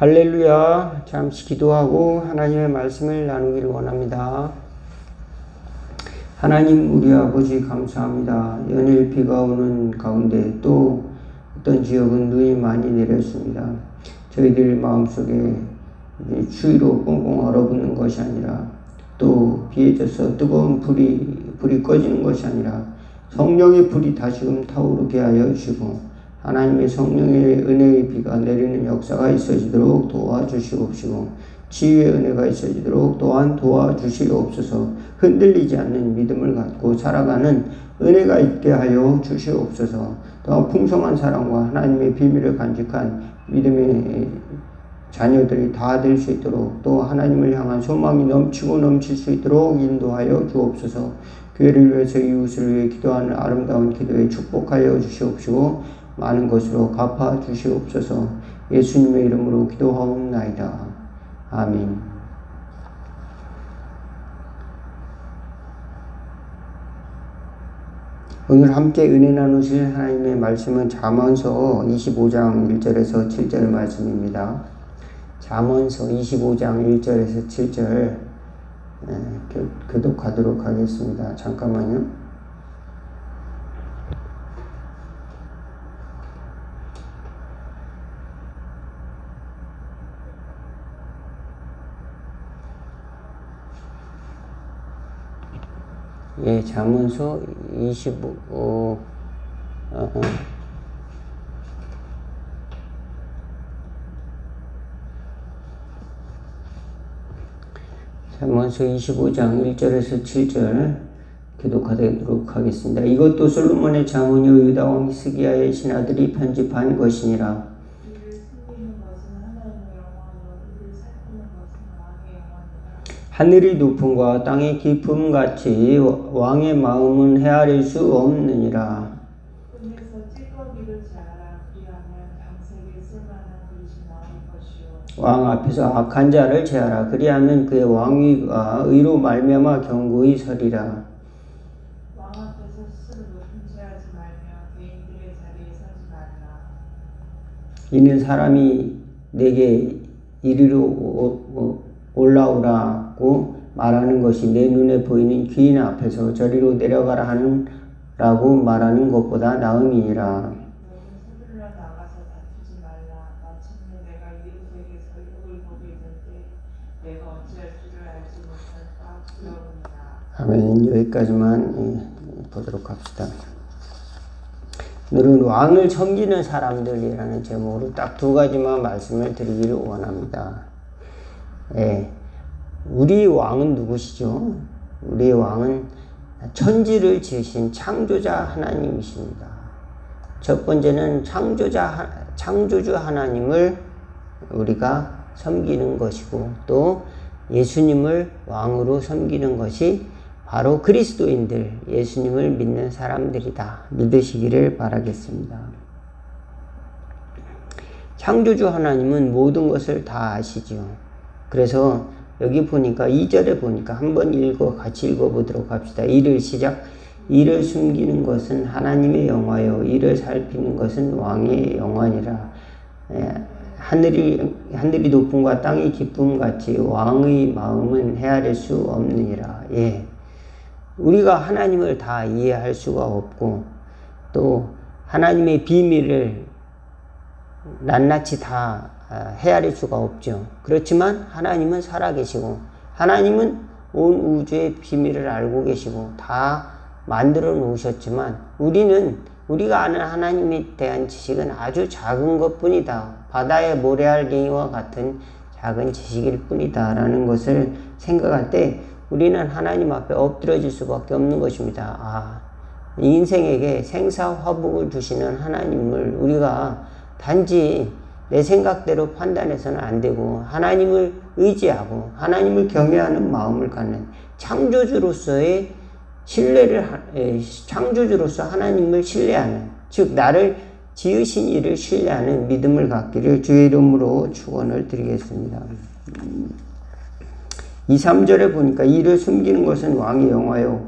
할렐루야. 잠시 기도하고 하나님의 말씀을 나누기를 원합니다. 하나님 우리 아버지 감사합니다. 연일 비가 오는 가운데 또 어떤 지역은 눈이 많이 내렸습니다. 저희들 마음속에 추위로 꽁꽁 얼어붙는 것이 아니라 또 비에 젖어 뜨거운 불이 꺼지는 것이 아니라 성령의 불이 다시금 타오르게 하여 주시고 하나님의 성령의 은혜의 비가 내리는 역사가 있어지도록 도와주시옵시고 치유의 은혜가 있어지도록 또한 도와주시옵소서. 흔들리지 않는 믿음을 갖고 살아가는 은혜가 있게 하여 주시옵소서. 더 풍성한 사랑과 하나님의 비밀을 간직한 믿음의 자녀들이 다 될 수 있도록 또 하나님을 향한 소망이 넘치고 넘칠 수 있도록 인도하여 주옵소서. 교회를 위해서 이웃을 위해 기도하는 아름다운 기도에 축복하여 주시옵시고 많은 것으로 갚아 주시옵소서. 예수님의 이름으로 기도하옵나이다. 아멘. 오늘 함께 은혜 나누실 하나님의 말씀은 잠언서 25장 1절에서 7절 말씀입니다. 잠언서 25장 1절에서 7절 교독하도록 하겠습니다. 잠깐만요. 예, 잠언서 25, 잠언서 25장 1절에서 7절 교독하도록 하겠습니다. 이것도 솔로몬의 잠언이요 유다 왕 히스기야의 신하들이 편집한 것이니라. 하늘이 높음과 땅의 깊음 같이 왕의 마음은 헤아릴 수 없느니라. 왕 앞에서 악한 자를 제하라. 그리하면 그의 왕위가 의로 말미암아 견고히 서리라. 왕 앞에서 스스로 높은 체하지 말며 개인들의 자리에 서지 말라. 이는 사람이 내게 이리로 올라오라고 말하는 것이 내 눈에 보이는 귀인 앞에서 저리로 내려가라 하는라고 말하는 것보다 나음이니라. 아멘. 여기까지만 보도록 합시다. 오늘은 왕을 섬기는 사람들이라는 제목으로 딱 두 가지만 말씀을 드리기를 원합니다. 예, 우리 왕은 누구시죠? 우리의 왕은 천지를 지으신 창조자 하나님이십니다. 첫 번째는 창조주 하나님을 우리가 섬기는 것이고 또 예수님을 왕으로 섬기는 것이 바로 그리스도인들, 예수님을 믿는 사람들이다. 믿으시기를 바라겠습니다. 창조주 하나님은 모든 것을 다 아시죠. 그래서 여기 보니까 2절에 보니까 한번 같이 읽어보도록 합시다. 이를 숨기는 것은 하나님의 영화요 이를 살피는 것은 왕의 영화니라. 하늘이 높음과 땅이 깊음 같이 왕의 마음은 헤아릴 수 없느니라. 예. 우리가 하나님을 다 이해할 수가 없고 또 하나님의 비밀을 낱낱이 다 헤아릴 수가 없죠. 그렇지만 하나님은 살아계시고 하나님은 온 우주의 비밀을 알고 계시고 다 만들어 놓으셨지만 우리가 아는 하나님에 대한 지식은 아주 작은 것뿐이다. 바다의 모래알갱이와 같은 작은 지식일 뿐이다 라는 것을 생각할 때 우리는 하나님 앞에 엎드려질 수밖에 없는 것입니다. 이 인생에게 생사화복을 주시는 하나님을 우리가 단지 내 생각대로 판단해서는 안 되고 하나님을 의지하고 하나님을 경외하는 마음을 갖는 창조주로서의 창조주로서 하나님을 신뢰하는, 즉 나를 지으신 이를 신뢰하는 믿음을 갖기를 주의 이름으로 축원을 드리겠습니다. 2, 3절에 보니까 이를 숨기는 것은 왕의 영화요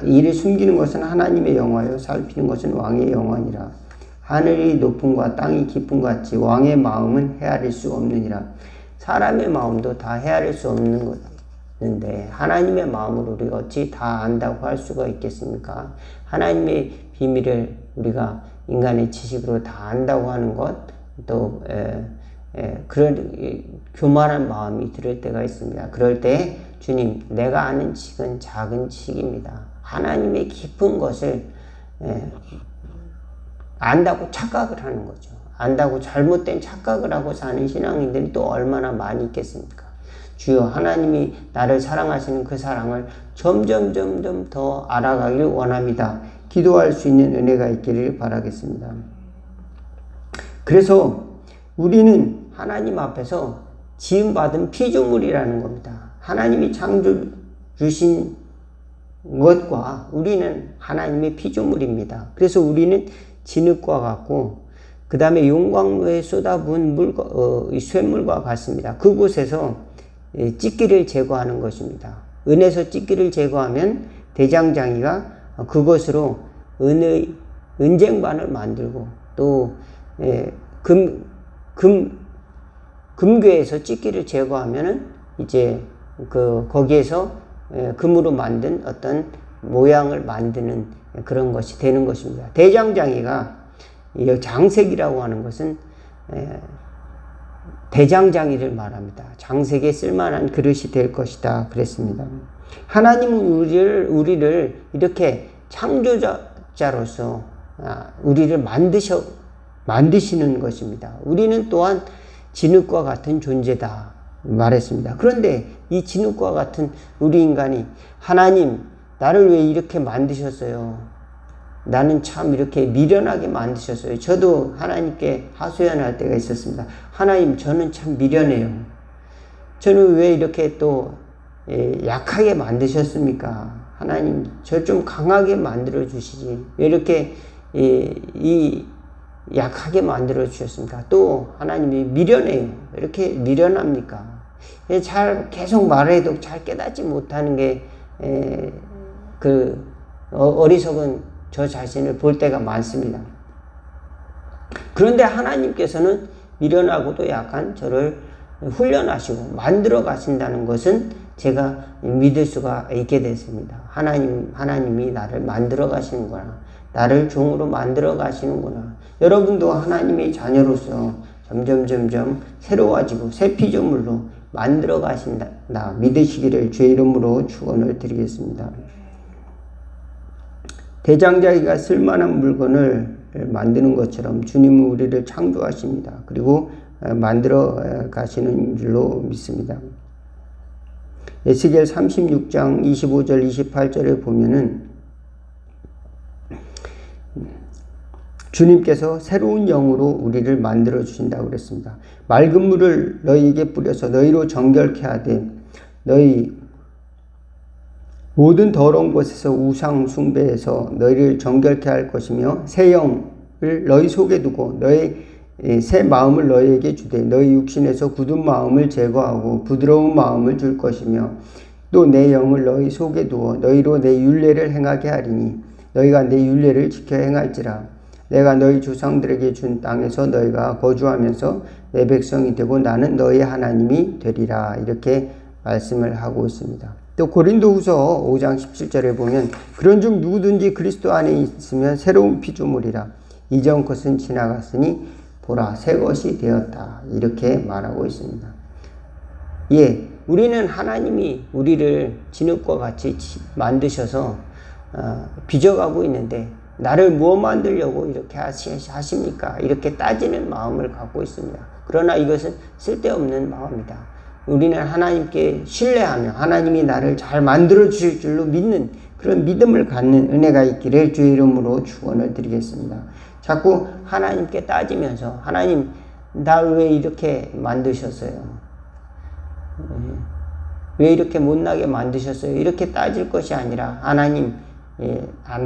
이를 숨기는 것은 하나님의 영화요 살피는 것은 왕의 영화니라. 하늘이 높음과 땅이 깊음 같이 왕의 마음은 헤아릴 수 없느니라. 사람의 마음도 다 헤아릴 수 없는 것인데 하나님의 마음을 우리가 어찌 다 안다고 할 수가 있겠습니까? 하나님의 비밀을 우리가 인간의 지식으로 다 안다고 하는 것, 또 그런 교만한 마음이 들을 때가 있습니다. 그럴 때 주님, 내가 아는 지식은 작은 지식입니다. 하나님의 깊은 것을 안다고 착각을 하는 거죠. 안다고 잘못된 착각을 하고 사는 신앙인들이 또 얼마나 많이 있겠습니까? 주여, 하나님이 나를 사랑하시는 그 사랑을 점점 더 알아가길 원합니다. 기도할 수 있는 은혜가 있기를 바라겠습니다. 그래서 우리는 하나님 앞에서 지음받은 피조물이라는 겁니다. 하나님이 창조 주신 것과 우리는 하나님의 피조물입니다. 그래서 우리는 진흙과 같고 그 다음에 용광로에 쏟아부은 쇳물과 같습니다. 그곳에서 찌기를 제거하는 것입니다. 은에서 찌기를 제거하면 대장장이가 그것으로 은쟁반을 만들고 또 금괴에서 찌기를 제거하면은 이제 거기에서 금으로 만든 어떤 모양을 만드는 그런 것이 되는 것입니다. 대장장이가 장색이라고 하는 것은 대장장이를 말합니다. 장색에 쓸만한 그릇이 될 것이다 그랬습니다. 하나님은 우리를 이렇게 창조자로서 우리를 만드시는 것입니다. 우리는 또한 진흙과 같은 존재다 말했습니다. 그런데 이 진흙과 같은 우리 인간이 하나님, 나를 왜 이렇게 만드셨어요? 나는 참 이렇게 미련하게 만드셨어요. 저도 하나님께 하소연할 때가 있었습니다. 하나님, 저는 참 미련해요. 저는 왜 이렇게 또 약하게 만드셨습니까? 하나님, 저 좀 강하게 만들어 주시지. 왜 이렇게 약하게 만들어 주셨습니까? 또 하나님이 미련해요. 왜 이렇게 미련합니까? 계속 말해도 잘 깨닫지 못하는 게 어리석은 저 자신을 볼 때가 많습니다. 그런데 하나님께서는 미련하고도 약한 저를 훈련하시고 만들어 가신다는 것은 제가 믿을 수가 있게 됐습니다. 하나님이 나를 만들어 가시는구나. 나를 종으로 만들어 가시는구나. 여러분도 하나님의 자녀로서 점점 새로워지고 새 피조물로 만들어 가신다. 믿으시기를 주의 이름으로 축원을 드리겠습니다. 대장장이가 쓸만한 물건을 만드는 것처럼 주님은 우리를 창조하십니다. 그리고 만들어 가시는 줄로 믿습니다. 에스겔 36장 25절 28절에 보면은 주님께서 새로운 영으로 우리를 만들어 주신다고 그랬습니다. 맑은 물을 너희에게 뿌려서 너희로 정결케 하되 너희 모든 더러운 곳에서 우상 숭배해서 너희를 정결케 할 것이며 새 영을 너희 속에 두고 너희 새 마음을 너희에게 주되 너희 육신에서 굳은 마음을 제거하고 부드러운 마음을 줄 것이며 또 내 영을 너희 속에 두어 너희로 내 율례를 행하게 하리니 너희가 내 율례를 지켜 행할지라. 내가 너희 조상들에게 준 땅에서 너희가 거주하면서 내 백성이 되고 나는 너희 하나님이 되리라. 이렇게 말씀을 하고 있습니다. 또 고린도후서 5장 17절에 보면 그런즉 누구든지 그리스도 안에 있으면 새로운 피조물이라. 이전 것은 지나갔으니 보라 새 것이 되었다. 이렇게 말하고 있습니다. 우리는 하나님이 우리를 진흙과 같이 만드셔서 빚어가고 있는데 나를 무엇 만들려고 이렇게 하십니까? 이렇게 따지는 마음을 갖고 있습니다. 그러나 이것은 쓸데없는 마음이다. 우리는 하나님께 신뢰하며 하나님이 나를 잘 만들어 주실 줄로 믿는 그런 믿음을 갖는 은혜가 있기를 주의 이름으로 축원을 드리겠습니다. 자꾸 하나님께 따지면서 하나님, 나를 왜 이렇게 만드셨어요? 왜 이렇게 못나게 만드셨어요? 이렇게 따질 것이 아니라 하나님,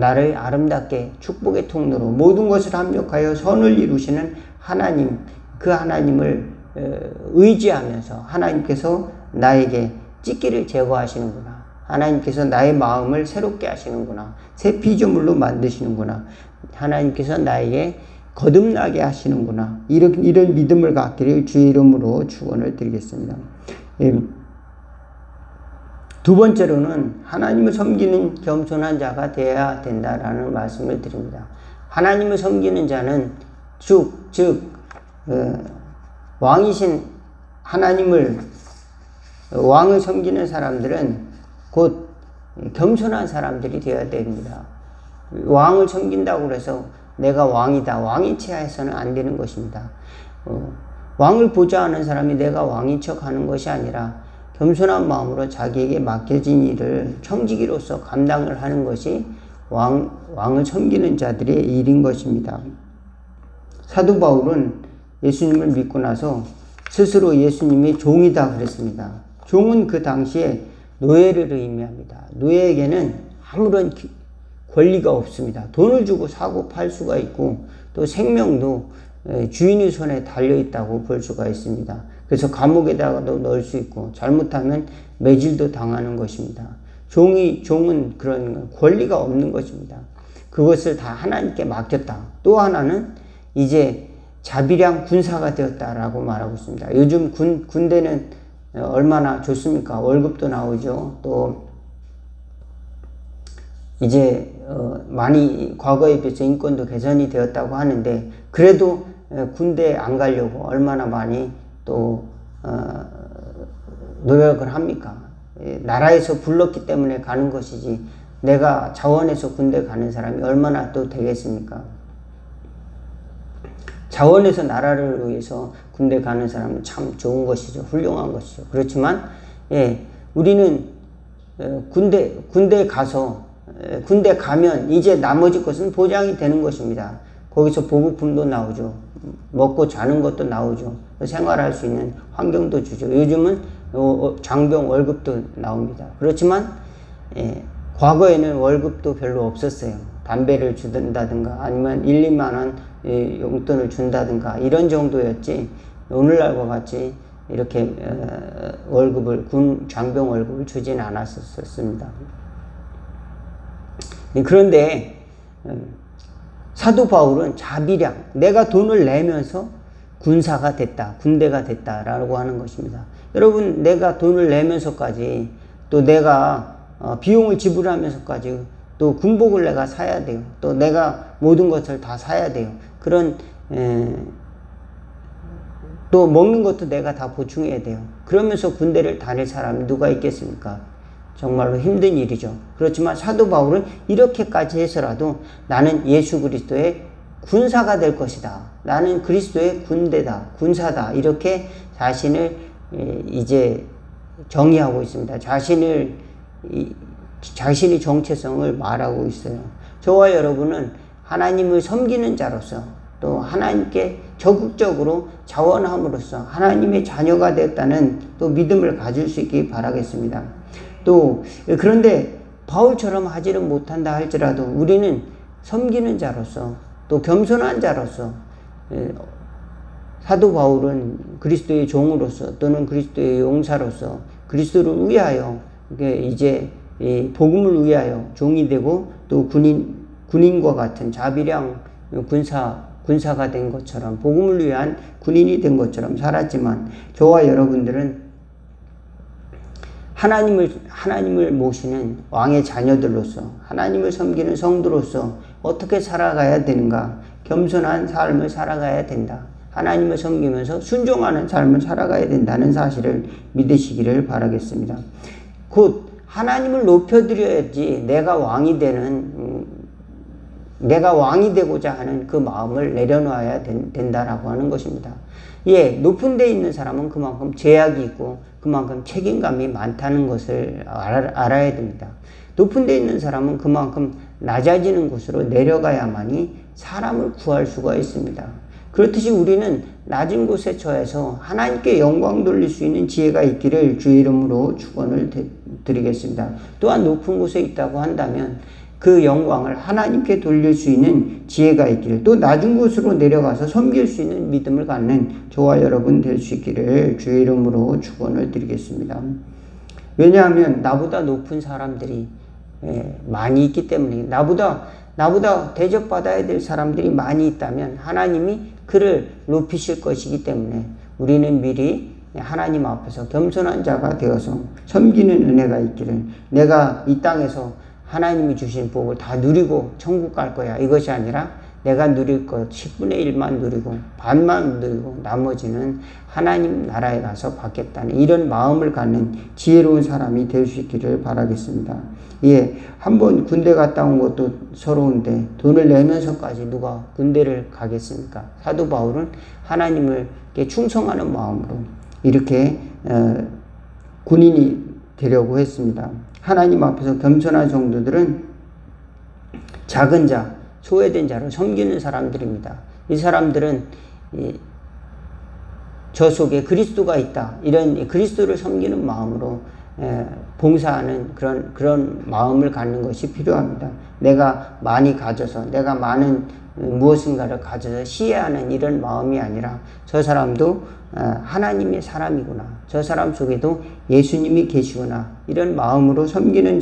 나를 아름답게 축복의 통로로 모든 것을 합력하여 선을 이루시는 하나님, 그 하나님을 의지하면서 하나님께서 나에게 찌기를 제거하시는구나. 하나님께서 나의 마음을 새롭게 하시는구나. 새 피조물로 만드시는구나. 하나님께서 나에게 거듭나게 하시는구나. 이런 믿음을 갖기를 주의 이름으로 축원을 드리겠습니다. 두 번째로는 하나님을 섬기는 겸손한 자가 되어야 된다라는 말씀을 드립니다. 하나님을 섬기는 자는 왕이신 왕을 섬기는 사람들은 곧 겸손한 사람들이 되어야 됩니다. 왕을 섬긴다고 해서 내가 왕이다, 왕인 체 해서는 안 되는 것입니다. 왕을 보좌하는 사람이 내가 왕인 척 하는 것이 아니라 겸손한 마음으로 자기에게 맡겨진 일을 청지기로서 감당을 하는 것이 왕을 섬기는 자들의 일인 것입니다. 사도 바울은 예수님을 믿고 나서 스스로 예수님이 종이다 그랬습니다. 종은 그 당시에 노예를 의미합니다. 노예에게는 아무런 권리가 없습니다. 돈을 주고 사고 팔 수가 있고 또 생명도 주인의 손에 달려있다고 볼 수가 있습니다. 그래서 감옥에다가도 넣을 수 있고 잘못하면 매질도 당하는 것입니다. 종은 그런 권리가 없는 것입니다. 그것을 다 하나님께 맡겼다. 또 하나는 이제 자비량 군사가 되었다라고 말하고 있습니다. 요즘 군대는 얼마나 좋습니까? 월급도 나오죠. 또 이제 많이 과거에 비해서 인권도 개선이 되었다고 하는데 그래도 군대 안 가려고 얼마나 많이 또 노력을 합니까? 나라에서 불렀기 때문에 가는 것이지 내가 자원해서 군대 가는 사람이 얼마나 또 되겠습니까? 자원해서 나라를 위해서 군대 가는 사람은 참 좋은 것이죠. 훌륭한 것이죠. 그렇지만 우리는 군대 가면 이제 나머지 것은 보장이 되는 것입니다. 거기서 보급품도 나오죠. 먹고 자는 것도 나오죠. 생활할 수 있는 환경도 주죠. 요즘은 장병 월급도 나옵니다. 그렇지만 과거에는 월급도 별로 없었어요. 담배를 주든다든가 아니면 1, 2만 원 용돈을 준다든가 이런 정도였지 오늘날과 같이 이렇게 장병 월급을 주진 않았었습니다. 그런데 사도 바울은 자비량, 내가 돈을 내면서 군사가 됐다, 군대가 됐다라고 하는 것입니다. 여러분, 내가 돈을 내면서까지 또 내가 비용을 지불하면서까지 또 군복을 내가 사야 돼요. 또 내가 모든 것을 다 사야 돼요. 그런 또 먹는 것도 내가 다 보충해야 돼요. 그러면서 군대를 다닐 사람이 누가 있겠습니까? 정말로 힘든 일이죠. 그렇지만 사도 바울은 이렇게까지 해서라도 나는 예수 그리스도의 군사가 될 것이다. 나는 그리스도의 군대다, 군사다. 이렇게 자신을 이제 정의하고 있습니다. 자신의 정체성을 말하고 있어요. 저와 여러분은 하나님을 섬기는 자로서 또 하나님께 적극적으로 자원함으로써 하나님의 자녀가 됐다는 또 믿음을 가질 수 있기 바라겠습니다. 또 그런데 바울처럼 하지는 못한다 할지라도 우리는 섬기는 자로서 또 겸손한 자로서 사도 바울은 그리스도의 종으로서 또는 그리스도의 용사로서 그리스도를 위하여 이제 복음을 위하여 종이 되고 또 군인과 같은 자비량 군사가 된 것처럼 복음을 위한 군인이 된 것처럼 살았지만 저와 여러분들은 하나님을 모시는 왕의 자녀들로서 하나님을 섬기는 성도로서 어떻게 살아가야 되는가? 겸손한 삶을 살아가야 된다. 하나님을 섬기면서 순종하는 삶을 살아가야 된다는 사실을 믿으시기를 바라겠습니다. 곧 하나님을 높여드려야지 내가 왕이 되고자 하는 그 마음을 내려놔야 된다라고 하는 것입니다. 높은 데 있는 사람은 그만큼 제약이 있고 그만큼 책임감이 많다는 것을 알아야 됩니다. 높은 데 있는 사람은 그만큼 낮아지는 곳으로 내려가야만이 사람을 구할 수가 있습니다. 그렇듯이 우리는 낮은 곳에 처해서 하나님께 영광 돌릴 수 있는 지혜가 있기를 주의 이름으로 축원을 드리겠습니다. 또한 높은 곳에 있다고 한다면 그 영광을 하나님께 돌릴 수 있는 지혜가 있기를, 또 낮은 곳으로 내려가서 섬길 수 있는 믿음을 갖는 저와 여러분 될 수 있기를 주의 이름으로 축원을 드리겠습니다. 왜냐하면 나보다 높은 사람들이 많이 있기 때문에, 나보다 나보다 대접받아야 될 사람들이 많이 있다면 하나님이 그를 높이실 것이기 때문에 우리는 미리 하나님 앞에서 겸손한 자가 되어서 섬기는 은혜가 있기를, 내가 이 땅에서 하나님이 주신 복을 다 누리고 천국 갈 거야, 이것이 아니라 내가 누릴 것 10분의 1만 누리고 반만 누리고 나머지는 하나님 나라에 가서 받겠다는 이런 마음을 갖는 지혜로운 사람이 될 수 있기를 바라겠습니다. 예, 한번 군대 갔다 온 것도 서러운데 돈을 내면서까지 누가 군대를 가겠습니까? 사도 바울은 하나님을 충성하는 마음으로 이렇게 군인이 되려고 했습니다. 하나님 앞에서 겸손한 성도들은 작은 자, 소외된 자를 섬기는 사람들입니다. 이 사람들은 저 속에 그리스도가 있다, 이런 그리스도를 섬기는 마음으로 봉사하는 그런 마음을 갖는 것이 필요합니다. 내가 많이 가져서, 내가 많은 무엇인가를 가져서 시해하는 이런 마음이 아니라 저 사람도 하나님의 사람이구나, 저 사람 속에도 예수님이 계시구나, 이런 마음으로 섬기는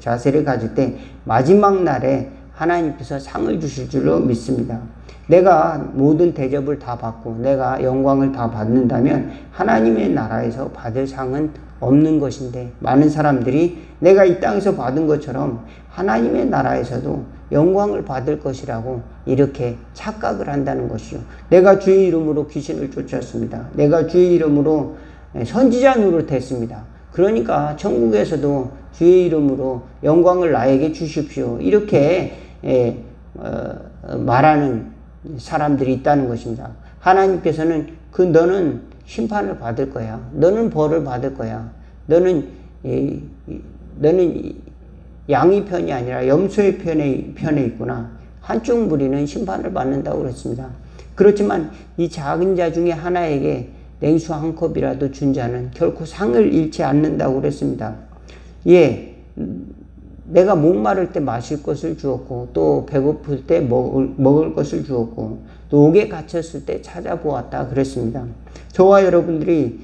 자세를 가질 때 마지막 날에 하나님께서 상을 주실 줄로 믿습니다. 내가 모든 대접을 다 받고 내가 영광을 다 받는다면 하나님의 나라에서 받을 상은 없는 것인데, 많은 사람들이 내가 이 땅에서 받은 것처럼 하나님의 나라에서도 영광을 받을 것이라고 이렇게 착각을 한다는 것이요. 내가 주의 이름으로 귀신을 쫓았습니다. 내가 주의 이름으로 선지자 노릇했습니다. 그러니까 천국에서도 주의 이름으로 영광을 나에게 주십시오, 이렇게 말하는 사람들이 있다는 것입니다. 하나님께서는 너는 심판을 받을 거야, 너는 벌을 받을 거야, 너는 양의 편이 아니라 염소의 편에 있구나, 한쪽 무리는 심판을 받는다고 그랬습니다. 그렇지만 이 작은 자 중에 하나에게 냉수 한 컵이라도 준 자는 결코 상을 잃지 않는다고 그랬습니다. 예, 내가 목마를 때 마실 것을 주었고, 또 배고플 때 먹을 것을 주었고, 또 옥에 갇혔을 때 찾아보았다 그랬습니다. 저와 여러분들이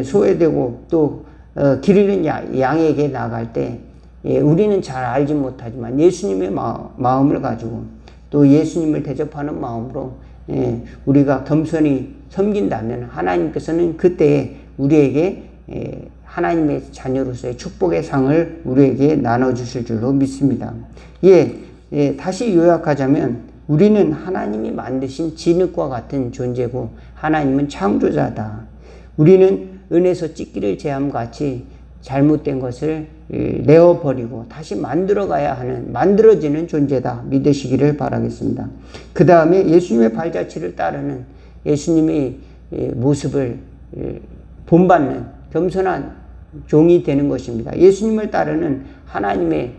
소외되고 또 길 잃은 양에게 나갈 때 우리는 잘 알지 못하지만 예수님의 마음을 가지고 또 예수님을 대접하는 마음으로 우리가 겸손히 섬긴다면 하나님께서는 그때에 우리에게 하나님의 자녀로서의 축복의 상을 우리에게 나눠주실 줄로 믿습니다. 다시 요약하자면 우리는 하나님이 만드신 진흙과 같은 존재고 하나님은 창조자다. 우리는 은에서 찢기를 제함같이 잘못된 것을 내어버리고 다시 만들어가야 하는, 만들어지는 존재다 믿으시기를 바라겠습니다. 그 다음에 예수님의 발자취를 따르는, 예수님의 모습을 본받는 겸손한 종이 되는 것입니다. 예수님을 따르는 하나님의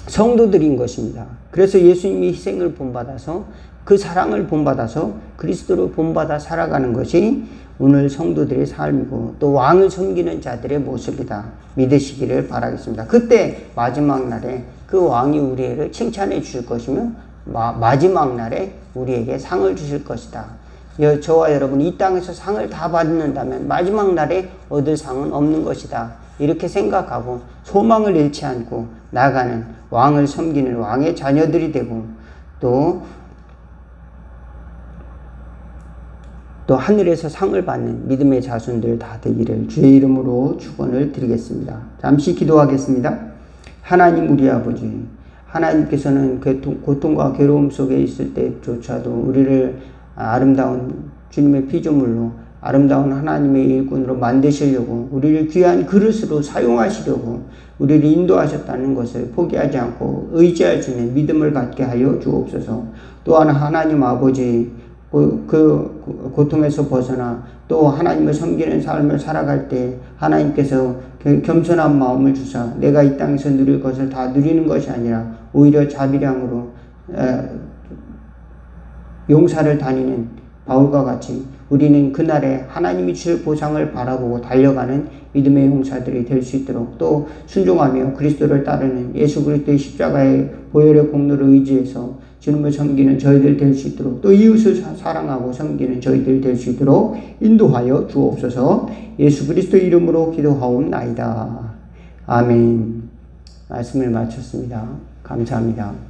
성도들인 것입니다. 그래서 예수님이 희생을 본받아서, 그 사랑을 본받아서 그리스도를 본받아 살아가는 것이 오늘 성도들의 삶이고 또 왕을 섬기는 자들의 모습이다 믿으시기를 바라겠습니다. 그때 마지막 날에 그 왕이 우리에게 칭찬해 주실 것이며 마지막 날에 우리에게 상을 주실 것이다. 저와 여러분 이 땅에서 상을 다 받는다면 마지막 날에 얻을 상은 없는 것이다, 이렇게 생각하고 소망을 잃지 않고 나가는 왕을 섬기는 왕의 자녀들이 되고 또 하늘에서 상을 받는 믿음의 자손들 다 되기를 주의 이름으로 축원을 드리겠습니다. 잠시 기도하겠습니다. 하나님 우리 아버지, 하나님께서는 고통과 괴로움 속에 있을 때조차도 우리를 아름다운 주님의 피조물로, 아름다운 하나님의 일꾼으로 만드시려고, 우리를 귀한 그릇으로 사용하시려고 우리를 인도하셨다는 것을 포기하지 않고 의지할 수 있는 믿음을 갖게 하여 주옵소서. 또한 하나님 아버지, 그 고통에서 벗어나 또 하나님을 섬기는 삶을 살아갈 때 하나님께서 겸손한 마음을 주사 내가 이 땅에서 누릴 것을 다 누리는 것이 아니라 오히려 자비량으로 용사를 다니는 바울과 같이 우리는 그날에 하나님이 주실 보상을 바라보고 달려가는 믿음의 용사들이 될 수 있도록, 또 순종하며 그리스도를 따르는 예수 그리스도의 십자가의 보혈의 공로를 의지해서 주님을 섬기는 저희들 될 수 있도록, 또 이웃을 사랑하고 섬기는 저희들 될 수 있도록 인도하여 주옵소서. 예수 그리스도의 이름으로 기도하옵나이다. 아멘. 말씀을 마쳤습니다. 감사합니다.